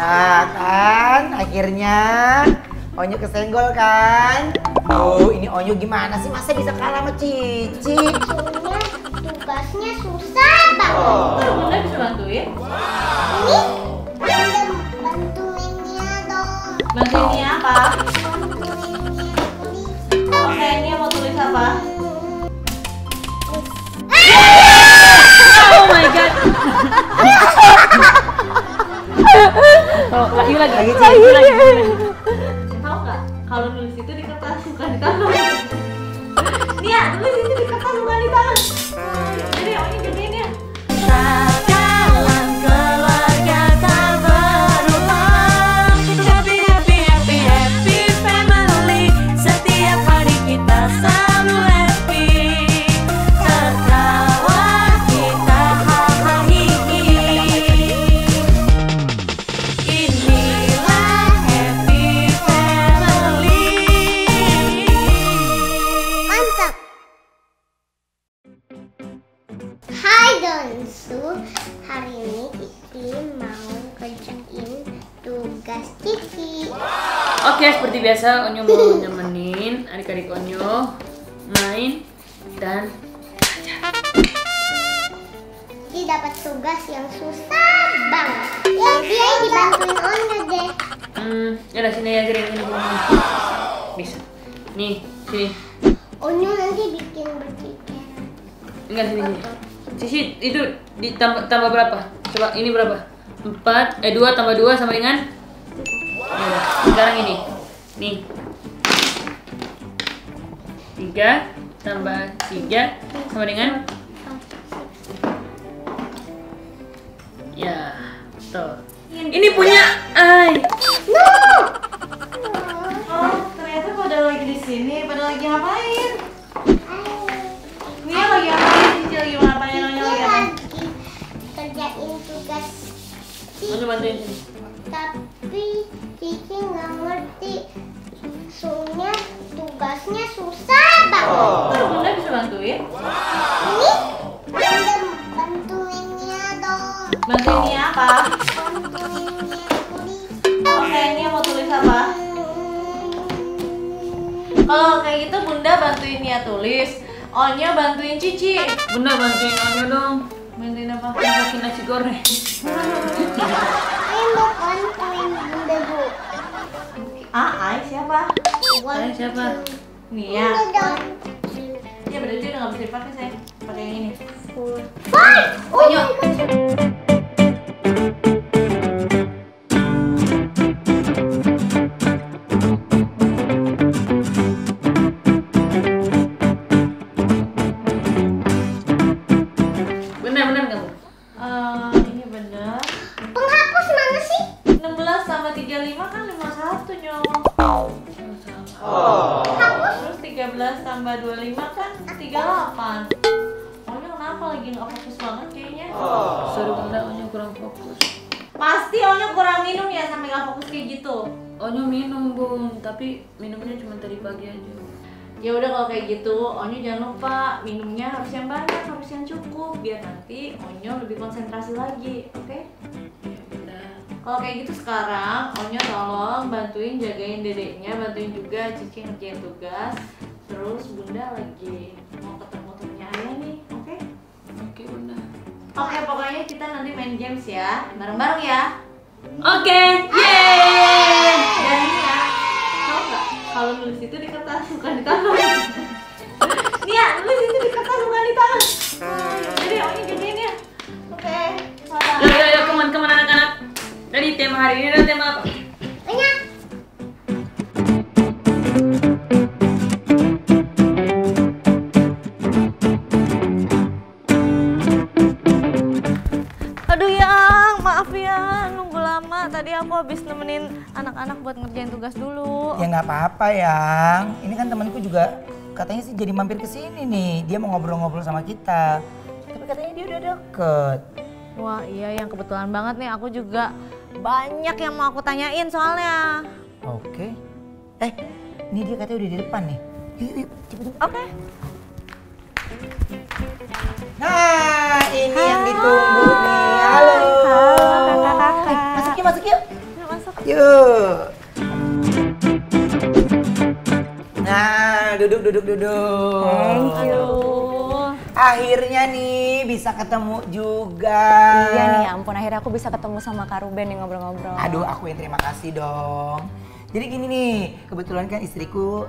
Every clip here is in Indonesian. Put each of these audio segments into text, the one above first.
Nah kan, akhirnya Onyo kesenggol kan? Oh, ini Onyo gimana sih? Masa bisa kalah sama Cici? Soalnya tugasnya susah banget. Bunda bisa bantuin? Ini Bunda bantuinnya dong. Bantuinnya apa? Bantuinnya tulis. Oke, ini mau tulis apa? Oh my god. Oh, lagi. Tahu nggak? Kalau nulis itu di kertas bukan di tangan. Nia, tulis itu di kertas bukan di tangan. Jadi ini jadiin ya. Sekarang keluarga tak berulang. Happy family. Setiap hari kita selalu happy. Tertawa kita hahaha. Inilah happy family. Mantap. Hai Donsu, hari ini Cici mau kerjain tugas Cici. Oke, seperti biasa Onyo mau nemenin adik-adik Onyo main dan Cici dapat tugas yang susah banget. Jadi dibantuin Onyo deh. Yaudah sini ajarin ini dulu. Bisa. Nih, sini. Onyo nanti bikin bertiga. Enggak sini. Sisi itu tambah berapa? Coba ini berapa? 2 tambah 2 sama dengan? Yaudah, sekarang ini. Nih. 3 tambah 3 sama dengan? Ya, tuh. Ini punya Ai. Oh, ternyata pada lagi di sini, pada lagi ngapain? Nia lagi ngapain? Cici lagi ngapain? Nyonya lagi ngapain? Kerjain tugas Onyo bantuin sini. tapi Cici nggak ngerti. Soalnya tugasnya susah banget. Bunda bisa bantuin? Ini Bunda bantuinnya dong. Bantuinnya apa? Bantuinnya tulis. Oke, Nia mau tulis apa? Kalau kayak gitu Bunda bantuin Nia tulis, Onyo bantuin Cici. Bunda bantuin Onyo dong. Bantuin apa? Masakin nasi goreng. Saya mau bantuin Bunda dulu. Ai siapa? Ai siapa? Nia. Bunda dong. Ya berarti udah nggak bisa dipakai sayang. Pakai yang ini. Bye. Onyo. Benar kamu? Ini benar. Penghapus mana sih? 16 tambah 35 kan 51 Nyo. Terus 13 tambah 25 kan 38. Onyo kenapa lagi nggak fokus banget kayaknya? Sorry Bunda, Onyo kurang fokus. Pasti Onyo kurang minum ya sampai nggak fokus kayak gitu. Onyo minum Bun, tapi minumnya cuma tadi pagi aja. Ya udah kalau kayak gitu, Onyo jangan lupa minumnya harus yang banyak, harus yang cukup biar nanti Onyo lebih konsentrasi lagi, oke? Ya udah. Kalau kayak gitu sekarang Onyo tolong bantuin jagain dedeknya, bantuin juga Cici ngerjain tugas. Terus Bunda lagi mau ketemu temennya Ayah nih, oke? Oke Bunda. Oke, pokoknya kita nanti main games ya, bareng-bareng ya. Oke, yeay! Dan Nia, tau nggak? Kalau nulis itu di kertas bukan di tangan. Nia, nulis itu di kertas bukan di tangan. Jadi Onyo jadiin ya. Oke. Yuk, kemana anak-anak? Jadi tema hari ini adalah tema apa? Banyak. Aduh Yang, maaf ya nunggu lama. Tadi aku habis nemenin anak-anak buat ngerjain tugas dulu. Ya nggak apa-apa Yang. Ini kan temanku juga katanya sih jadi mampir ke sini nih. Dia mau ngobrol-ngobrol sama kita. Tapi katanya dia udah deket. Wah iya Yang, kebetulan banget nih aku juga banyak yang mau aku tanyain soalnya. Oke. Ini dia katanya udah di depan nih. Yuk, cepet. Oke. Nah, ini yang ditunggu nih. Halo. Halo kakak-kakak. Masuk yuk. duduk. Thank you. Akhirnya nih bisa ketemu juga. Iya nih, ya ampun akhirnya aku bisa ketemu sama Kak Ruben nih ngobrol-ngobrol. Aduh, aku yang terima kasih dong. Jadi gini nih, kebetulan kan istriku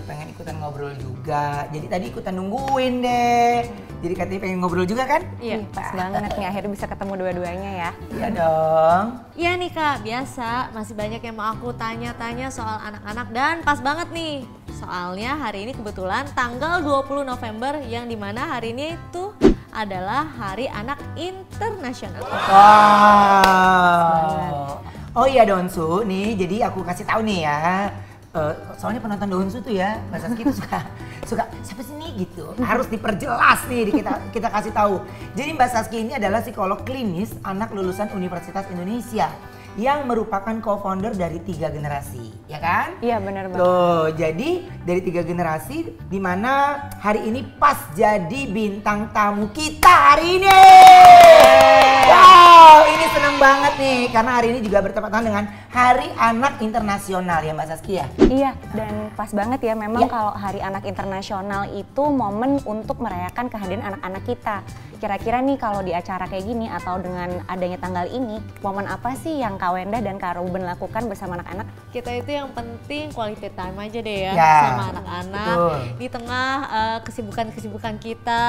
pengen ikutan ngobrol juga. Jadi tadi ikutan nungguin deh. Jadi katanya pengen ngobrol juga kan? Iya, pas banget nih akhirnya bisa ketemu dua-duanya ya. Iya dong. Iya nih Kak, biasa masih banyak yang mau aku tanya-tanya soal anak-anak dan pas banget nih. Soalnya hari ini kebetulan tanggal 20 November yang dimana hari ini itu adalah Hari Anak Internasional. Wow. Oh iya Donsu, nih jadi aku kasih tahu nih ya. Soalnya penonton Donsu tuh ya, Mbak Saski tuh suka siapa sih nih gitu. Harus diperjelas nih kita kasih tahu. Jadi Mbak Saski ini adalah psikolog klinis anak lulusan Universitas Indonesia yang merupakan co-founder dari 3 generasi, ya kan? Iya benar banget. Tuh, jadi dari 3 generasi di mana hari ini pas jadi bintang tamu kita hari ini. Wow, ini senang banget nih karena hari ini juga bertepatan dengan Hari Anak Internasional ya Mbak Saskia. Iya, dan pas banget ya memang kalau Hari Anak Internasional itu momen untuk merayakan kehadiran anak-anak kita. Kira-kira nih kalau di acara kayak gini atau dengan adanya tanggal ini, momen apa sih yang Kak Wenda dan Kak Ruben lakukan bersama anak-anak? Kita itu yang penting quality time aja deh ya, Ya, sama anak-anak. betul. Di tengah kesibukan-kesibukan kita,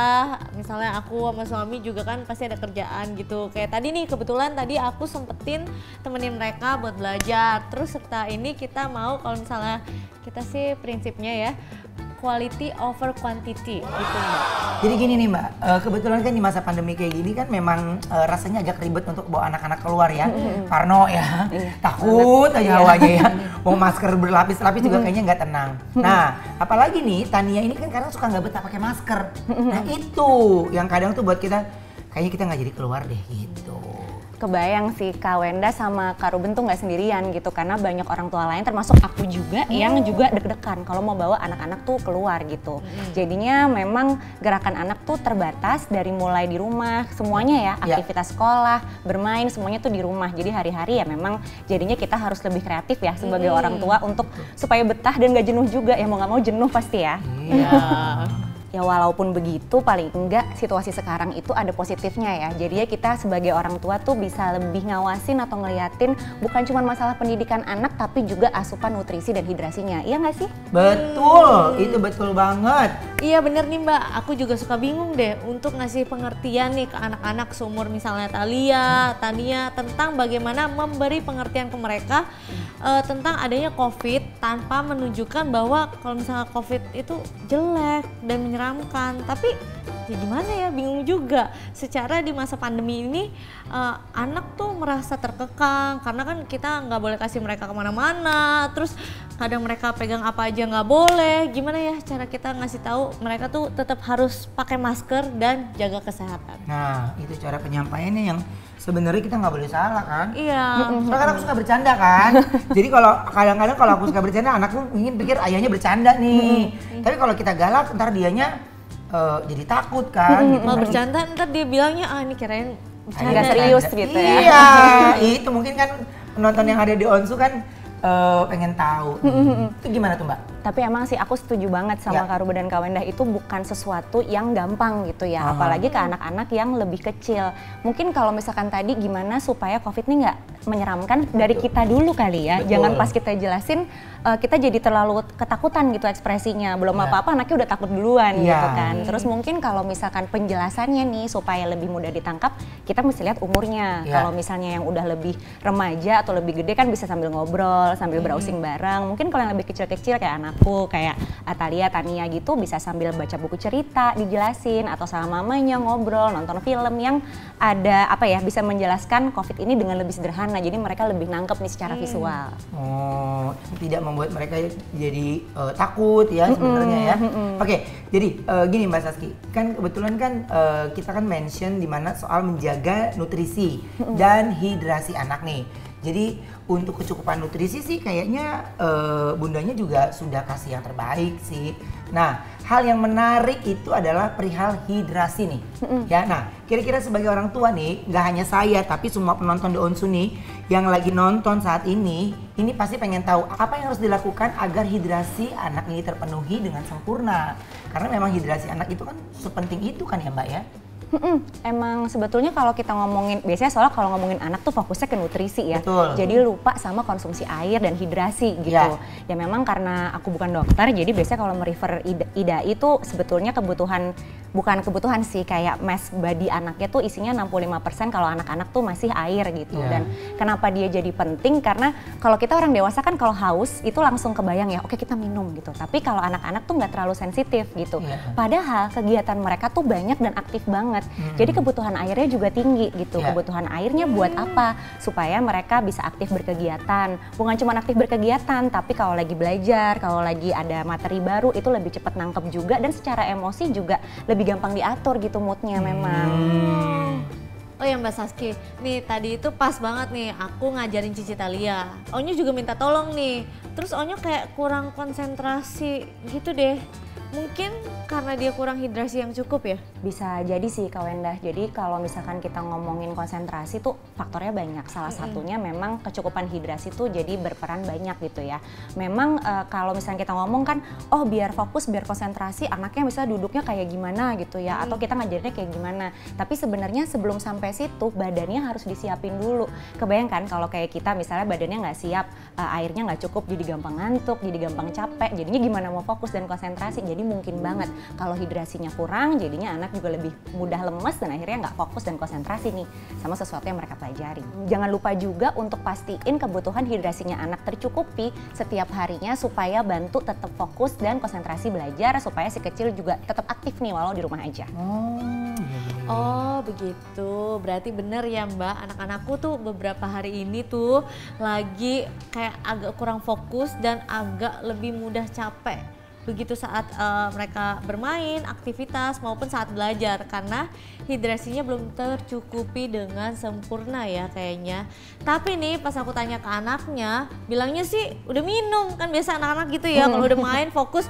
misalnya aku sama suami juga kan pasti ada kerjaan gitu. Kayak tadi nih kebetulan tadi aku sempetin temenin mereka buat belajar. Terus serta ini kita mau kalau misalnya kita sih prinsipnya ya quality over quantity gitu Mbak. Jadi gini nih Mbak, kebetulan kan di masa pandemi kayak gini kan memang rasanya agak ribet untuk bawa anak-anak keluar ya. Parno ya, takut aja hawanya ya. Mau masker berlapis-lapis juga kayaknya nggak tenang. Nah, apalagi nih Tania ini kan kadang suka nggak betah pakai masker. Nah itu yang kadang tuh buat kita, kayaknya kita nggak jadi keluar deh gitu. Kebayang sih Kak Wenda sama Kak Ruben tuh nggak sendirian gitu karena banyak orang tua lain termasuk aku juga yang juga deg-degan kalau mau bawa anak-anak tuh keluar gitu. Jadinya memang gerakan anak tuh terbatas dari mulai di rumah semuanya ya, aktivitas sekolah, bermain semuanya tuh di rumah. Jadi hari-hari ya memang jadinya kita harus lebih kreatif ya sebagai orang tua untuk supaya betah dan gak jenuh juga ya, mau nggak mau jenuh pasti ya. Iya. Ya walaupun begitu paling enggak situasi sekarang itu ada positifnya ya. Jadinya kita sebagai orang tua tuh bisa lebih ngawasin atau ngeliatin bukan cuma masalah pendidikan anak tapi juga asupan nutrisi dan hidrasinya. Iya nggak sih? Betul, itu betul banget. Iya bener nih Mbak, aku juga suka bingung deh untuk ngasih pengertian nih ke anak-anak seumur misalnya Thalia, Tania tentang bagaimana memberi pengertian ke mereka tentang adanya COVID tanpa menunjukkan bahwa kalau misalnya COVID itu jelek dan menyeramkan. Tapi ya gimana ya, bingung juga. Secara di masa pandemi ini anak tuh merasa terkekang karena kan kita nggak boleh kasih mereka kemana-mana. Terus kadang mereka pegang apa aja nggak boleh. Gimana ya cara kita ngasih tahu mereka tuh tetap harus pakai masker dan jaga kesehatan. Nah, itu cara penyampaiannya yang sebenarnya kita nggak boleh salah kan? Iya. Soalnya kan aku suka bercanda kan. Jadi kalau kadang-kadang kalau aku suka bercanda, anakku ingin pikir ayahnya bercanda nih. Tapi kalau kita galak, ntar dianya jadi takut kan. Gitu. Mau bercanda ntar dia bilangnya ini kirain bercanda. Nggak serius gitu ya. Iya, itu mungkin kan penonton yang ada di Onsu kan pengen tahu. Itu gimana tuh Mbak? Tapi emang sih aku setuju banget sama Kak Ruben dan Kak Wenda, itu bukan sesuatu yang gampang gitu ya. Apalagi ke anak-anak yang lebih kecil. Mungkin kalau misalkan tadi gimana supaya COVID ini nggak menyeramkan dari kita dulu kali ya. Jangan pas kita jelasin kita jadi terlalu ketakutan gitu ekspresinya. Belum apa-apa anaknya udah takut duluan gitu kan. Terus mungkin kalau misalkan penjelasannya nih supaya lebih mudah ditangkap, kita mesti lihat umurnya. Kalau misalnya yang udah lebih remaja atau lebih gede kan bisa sambil ngobrol, sambil browsing bareng. Mungkin kalau yang lebih kecil-kecil kayak anakku, kayak Thalia, Tania gitu bisa sambil baca buku cerita, dijelasin atau sama mamanya ngobrol, nonton film yang ada apa ya, bisa menjelaskan COVID ini dengan lebih sederhana. Jadi mereka lebih nangkep nih secara visual. Oh, tidak membuat mereka jadi takut ya sebenarnya ya. Oke, jadi gini Mbak Saski, kan kebetulan kan kita kan mention di mana soal menjaga nutrisi dan hidrasi anak nih. Jadi untuk kecukupan nutrisi sih kayaknya bundanya juga sudah kasih yang terbaik sih. Nah, hal yang menarik itu adalah perihal hidrasi nih. Ya, nah kira-kira sebagai orang tua nih, nggak hanya saya tapi semua penonton The Onsu nih yang lagi nonton saat ini pasti pengen tahu apa yang harus dilakukan agar hidrasi anak ini terpenuhi dengan sempurna. Karena memang hidrasi anak itu kan sepenting itu kan ya Mbak ya? Emang sebetulnya kalau kita ngomongin, biasanya soalnya kalau ngomongin anak tuh fokusnya ke nutrisi ya. Betul. Jadi lupa sama konsumsi air dan hidrasi gitu. Ya memang karena aku bukan dokter, jadi biasanya kalau merefer IDA itu sebetulnya kebutuhan, bukan kebutuhan sih, kayak mass body anaknya tuh isinya 65% kalau anak-anak tuh masih air gitu. Dan kenapa dia jadi penting, karena kalau kita orang dewasa kan kalau haus itu langsung kebayang ya, oke kita minum gitu. Tapi kalau anak-anak tuh nggak terlalu sensitif gitu. Padahal kegiatan mereka tuh banyak dan aktif banget. Jadi kebutuhan airnya juga tinggi gitu. Kebutuhan airnya buat apa? Supaya mereka bisa aktif berkegiatan. Bukan cuma aktif berkegiatan, tapi kalau lagi belajar, kalau lagi ada materi baru itu lebih cepat nangkep juga, dan secara emosi juga lebih gampang diatur gitu moodnya memang. Oh ya Mbak Saski, nih tadi itu pas banget nih aku ngajarin Cici Thalia. Onyo juga minta tolong nih, terus Onyo kayak kurang konsentrasi gitu deh. Mungkin karena dia kurang hidrasi yang cukup ya? Bisa jadi sih Kak Wendah. Jadi kalau misalkan kita ngomongin konsentrasi tuh faktornya banyak. Salah satunya memang kecukupan hidrasi tuh jadi berperan banyak gitu ya. Memang kalau misalnya kita ngomong kan, oh biar fokus, biar konsentrasi, anaknya misalnya duduknya kayak gimana gitu ya. Atau kita ngajarinnya kayak gimana. Tapi sebenarnya sebelum sampai situ badannya harus disiapin dulu. Kebayangkan kalau kayak kita misalnya badannya nggak siap, airnya nggak cukup, jadi gampang ngantuk, jadi gampang capek. Jadinya gimana mau fokus dan konsentrasi. Jadi mungkin banget kalau hidrasinya kurang, jadinya anak juga lebih mudah lemes dan akhirnya nggak fokus dan konsentrasi nih sama sesuatu yang mereka pelajari. Jangan lupa juga untuk pastiin kebutuhan hidrasinya anak tercukupi setiap harinya supaya bantu tetap fokus dan konsentrasi belajar, supaya si kecil juga tetap aktif nih walau di rumah aja. Oh begitu, berarti bener ya Mbak, anak-anakku tuh beberapa hari ini tuh lagi kayak agak kurang fokus dan agak lebih mudah capek. Begitu saat mereka bermain, aktivitas maupun saat belajar, karena hidrasinya belum tercukupi dengan sempurna ya kayaknya. Tapi nih pas aku tanya ke anaknya, bilangnya sih udah minum, kan biasa anak-anak gitu ya kalau udah main fokus,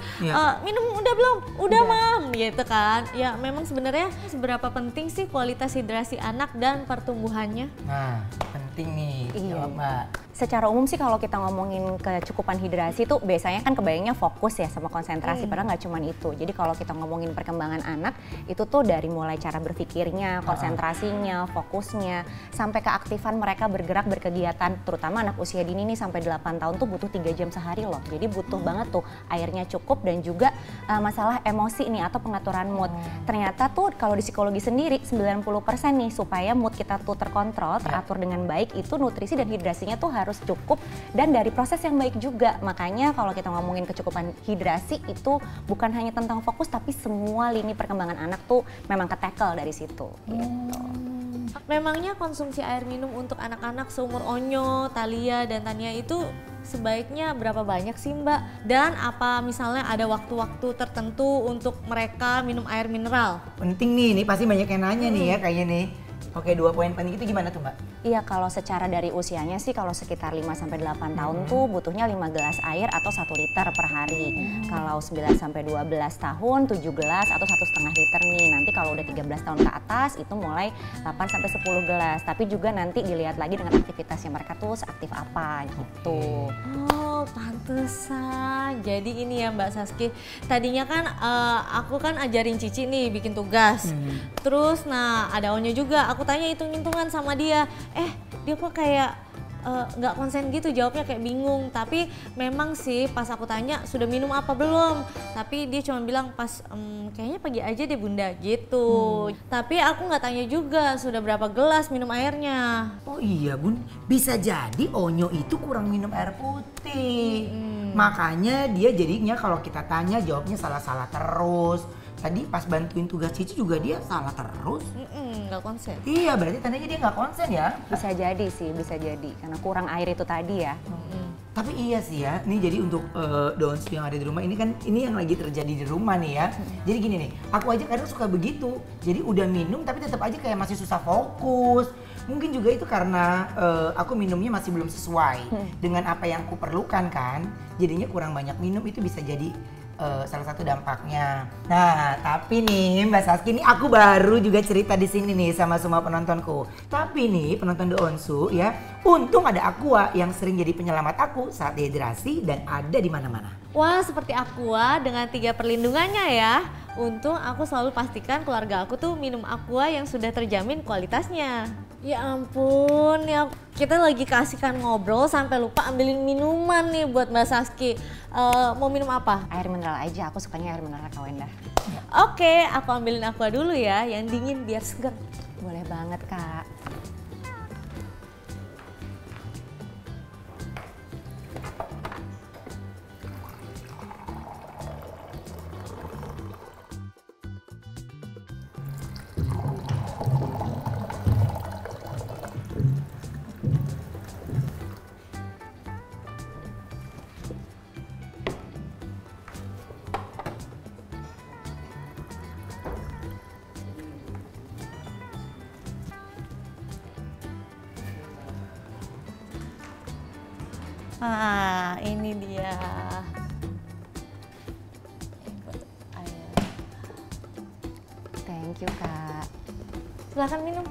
minum udah belum? Udah mam gitu kan. Ya memang sebenarnya seberapa penting sih kualitas hidrasi anak dan pertumbuhannya? Nah penting nih, jawab Mbak. Secara umum sih kalau kita ngomongin kecukupan hidrasi tuh biasanya kan kebayangnya fokus ya sama konsentrasi, padahal nggak cuma itu. Jadi kalau kita ngomongin perkembangan anak itu tuh dari mulai cara berpikirnya, konsentrasinya, fokusnya, sampai keaktifan mereka bergerak berkegiatan, terutama anak usia dini nih sampai 8 tahun tuh butuh 3 jam sehari loh. Jadi butuh banget tuh airnya cukup, dan juga masalah emosi nih atau pengaturan mood. Ternyata tuh kalau di psikologi sendiri 90% nih supaya mood kita tuh terkontrol, teratur dengan baik, itu nutrisi dan hidrasinya tuh harus cukup dan dari proses yang baik juga. Makanya kalau kita ngomongin kecukupan hidrasi itu bukan hanya tentang fokus, tapi semua lini perkembangan anak tuh memang ke-tackle dari situ gitu. Memangnya konsumsi air minum untuk anak-anak seumur Onyo, Thalia, dan Tania itu sebaiknya berapa banyak sih Mbak? Dan apa misalnya ada waktu-waktu tertentu untuk mereka minum air mineral? Penting nih, ini pasti banyak yang nanya nih ya kayaknya nih. Oke, 2 poin penting itu gimana tuh Mbak? Iya, kalau secara dari usianya sih kalau sekitar 5-8 tahun tuh butuhnya 5 gelas air atau 1 liter per hari. Kalau 9-12 tahun 7 gelas atau 1,5 liter nih. Nanti kalau udah 13 tahun ke atas itu mulai 8-10 gelas. Tapi juga nanti dilihat lagi dengan aktivitasnya mereka tuh seaktif apa gitu. Oh, pantesan. Jadi ini ya Mbak Saski. Tadinya kan aku kan ajarin Cici nih bikin tugas. Terus nah ada Onyo juga. Aku tanya hitung-hitungan sama dia. Dia kok kayak nggak konsen gitu, jawabnya kayak bingung. Tapi memang sih pas aku tanya sudah minum apa belum, tapi dia cuma bilang pas kayaknya pagi aja deh bunda gitu. Tapi aku nggak tanya juga sudah berapa gelas minum airnya. Oh iya bun, bisa jadi Onyo itu kurang minum air putih. Makanya dia jadinya kalau kita tanya jawabnya salah-salah terus. Tadi pas bantuin tugas Cici juga dia salah terus. Nggak konsen. Iya, berarti tandanya dia nggak konsen ya. Bisa jadi sih, bisa jadi karena kurang air itu tadi ya. Tapi iya sih ya, ini jadi untuk Donsu yang ada di rumah ini kan ini yang lagi terjadi di rumah nih ya. Jadi gini nih, aku aja kadang suka begitu. Jadi udah minum tapi tetap aja kayak masih susah fokus. Mungkin juga itu karena aku minumnya masih belum sesuai dengan apa yang aku perlukan kan. Jadinya kurang banyak minum itu bisa jadi salah satu dampaknya. Nah, tapi nih Mbak Saski, ini aku baru juga cerita di sini nih sama semua penontonku. Tapi nih penonton The Onsu ya, untung ada Aqua yang sering jadi penyelamat aku saat dehidrasi dan ada di mana-mana. Wah, seperti Aqua dengan 3 perlindungannya ya. Untung aku selalu pastikan keluarga aku tuh minum Aqua yang sudah terjamin kualitasnya. Ya ampun, ya kita lagi kasihkan ngobrol sampai lupa ambilin minuman nih buat Mbak Saski. Mau minum apa? Air mineral aja, aku sukanya air mineral Kak Wenda. Oke, aku ambilin Aqua dulu ya, yang dingin biar segar. Boleh banget Kak. Ah, ini dia. Thank you Kak. Silahkan minum.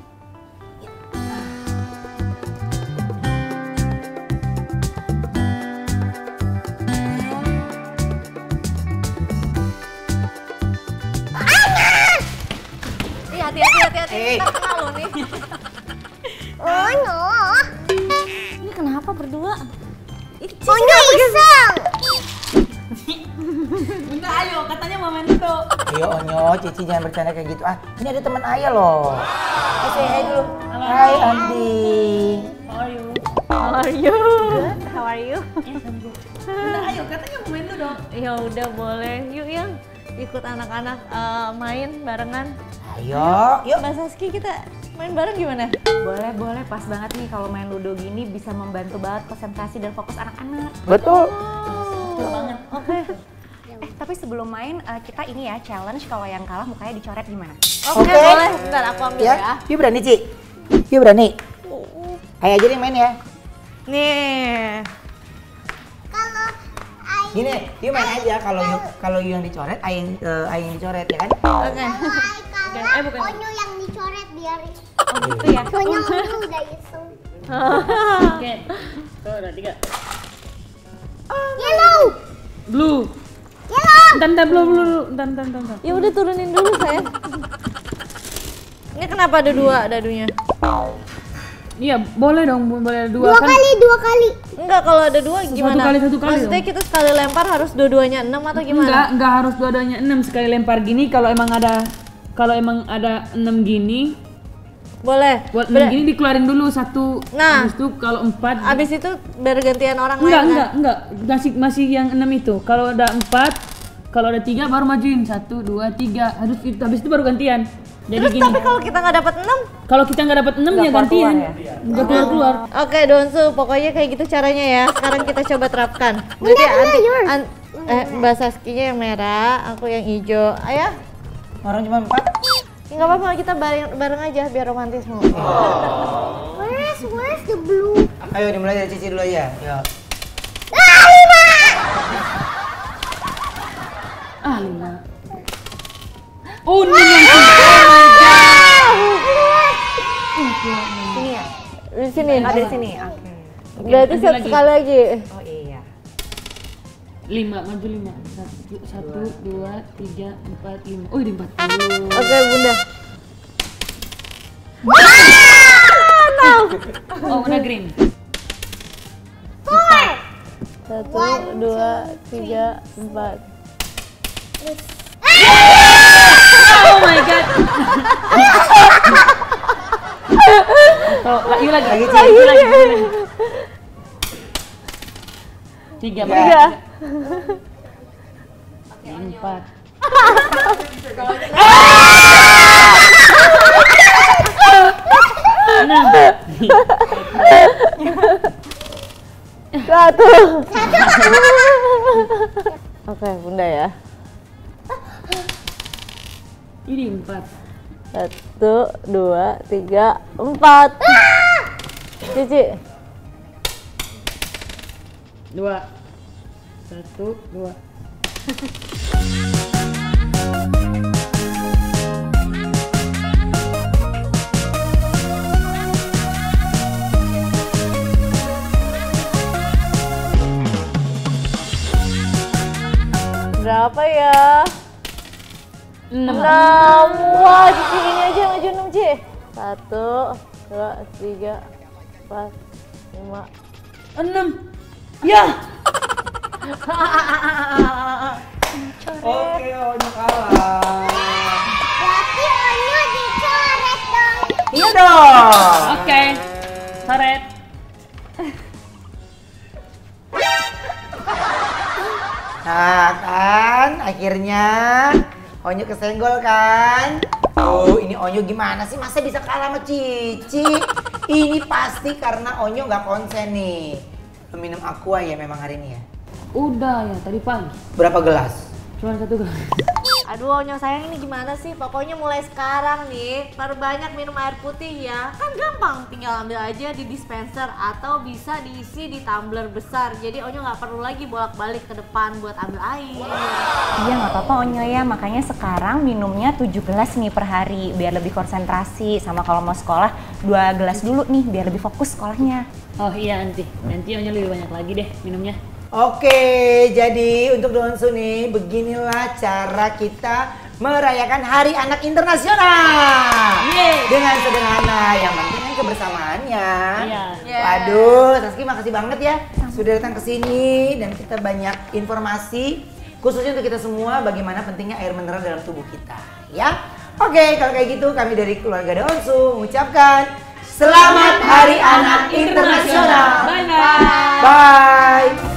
Iya, hati-hati. Kita kenal loh nih. Oh no. Ini kenapa berdua? Oh no iseng. Bunda ayo, katanya mau main dulu. Ayo Onyo, Cici jangan bercanda kayak gitu. Ini ada teman Ayah loh. Say hi dulu. Hai Andi. How are you? How are you? How are you? Bunda ayo, katanya mau main dulu dong. Ya udah boleh. Yuk yang ikut anak-anak main barengan. Ayo, yuk. Mbak Saski, kita main bareng gimana? Boleh, pas banget nih kalau main ludo gini bisa membantu banget konsentrasi dan fokus anak-anak. Betul. Betul banget. Oke. Tapi sebelum main kita ini ya challenge kalau yang kalah mukanya dicoret gimana? Oke, boleh. Bentar aku ambil ya. Yuk berani Ci. Yuk berani. Ayah aja yang main ya. Nih. Kalau Gini, yuk main aja kalau yang dicoret, ayah yang dicoret ya kan? Oke. kalah, Onyo yang dicoret biar Oh gitu ya. Onyo udah iseng. Oke. Tuh, udah 3. Yellow. Blue. Yellow. Bentar, blue. Bentar. Ya udah turunin dulu sayang. Ini kenapa ada 2 dadunya? Iya, boleh dong, boleh 2 Dua kan. kali. Enggak, kalau ada 2 gimana? Satu kali Maksudnya dong. kita sekali lempar harus dua-duanya 6 atau gimana? Enggak harus dua-duanya 6 sekali lempar gini kalau emang ada 6 gini. Boleh. Buat 6 gini dikeluarin dulu satu. Nah. Habis itu kalau 4 Abis itu bergantian orang lain. enggak. Masih yang 6 itu. Kalau ada 4, kalau ada 3 baru majuin 1 2 3. Habis itu baru gantian. Jadi Terus gini. tapi kalau kita nggak dapat 6? Kalau kita nggak dapat 6 ya gantian. Enggak keluar. Oke, Donsu, pokoknya kayak gitu caranya ya. Sekarang kita coba terapkan. Berarti Mbak Saskinya yang merah, aku yang hijau. Ayo. Orang cuma 4. Ya, nggak apa-apa, kita bareng aja biar romantis mau. Where's the blue? Ayo dimulai dari Cici dulu aja. Yuk. 5. Oh, 6. Sini ya? Di sini. Ada di sini. Oke. Berarti lanjut lagi. sekali lagi. Oh iya. 5, maju 5. 1 2 3 4 5. Oh, ini 40. Oke, Bunda. Oh, udah green. 1 2 3 4. Oh my god. Tuh, yuk lagi. Lagi. 3. 4. Satu. Oke, Bunda ya. Ini 4. 1, 2, 3, 4. Cici. 2, 1, 2. Berapa ya? 6. Wah, Cici ini aja maju 6, Ci. 1, 2, 3, 4, 5, 6. Ya. Oke, Onyo kalah. Berarti Onyo dicoret dong. Iya dong. Oke. Coret. Nah kan, akhirnya Onyo kesenggol kan? Oh, ini Onyo gimana sih? Masa bisa kalah sama Cici? Ini pasti karena Onyo nggak konsen nih. Minum aqua ya memang hari ini ya? Udah ya tadi pagi. Berapa gelas? Cuma 1 gelas. Aduh, Onyo sayang ini gimana sih? Pokoknya mulai sekarang nih, perbanyak minum air putih ya. Kan gampang, tinggal ambil aja di dispenser atau bisa diisi di tumbler besar. Jadi Onyo nggak perlu lagi bolak-balik ke depan buat ambil air. Iya nggak apa-apa Onyo ya, makanya sekarang minumnya 7 gelas nih per hari biar lebih konsentrasi, sama kalau mau sekolah 2 gelas dulu nih biar lebih fokus sekolahnya. Oh iya nanti Onyo lebih banyak lagi deh minumnya. Oke, jadi untuk Donsu nih, beginilah cara kita merayakan Hari Anak Internasional. Dengan sederhana, yang penting kan kebersamaannya. Iya. Waduh, Saski makasih banget ya sudah datang ke sini dan kita banyak informasi khususnya untuk kita semua bagaimana pentingnya air mineral dalam tubuh kita, ya. Oke, kalau kayak gitu kami dari keluarga Donsu mengucapkan Selamat Hari Anak Internasional. Bye-bye. Bye.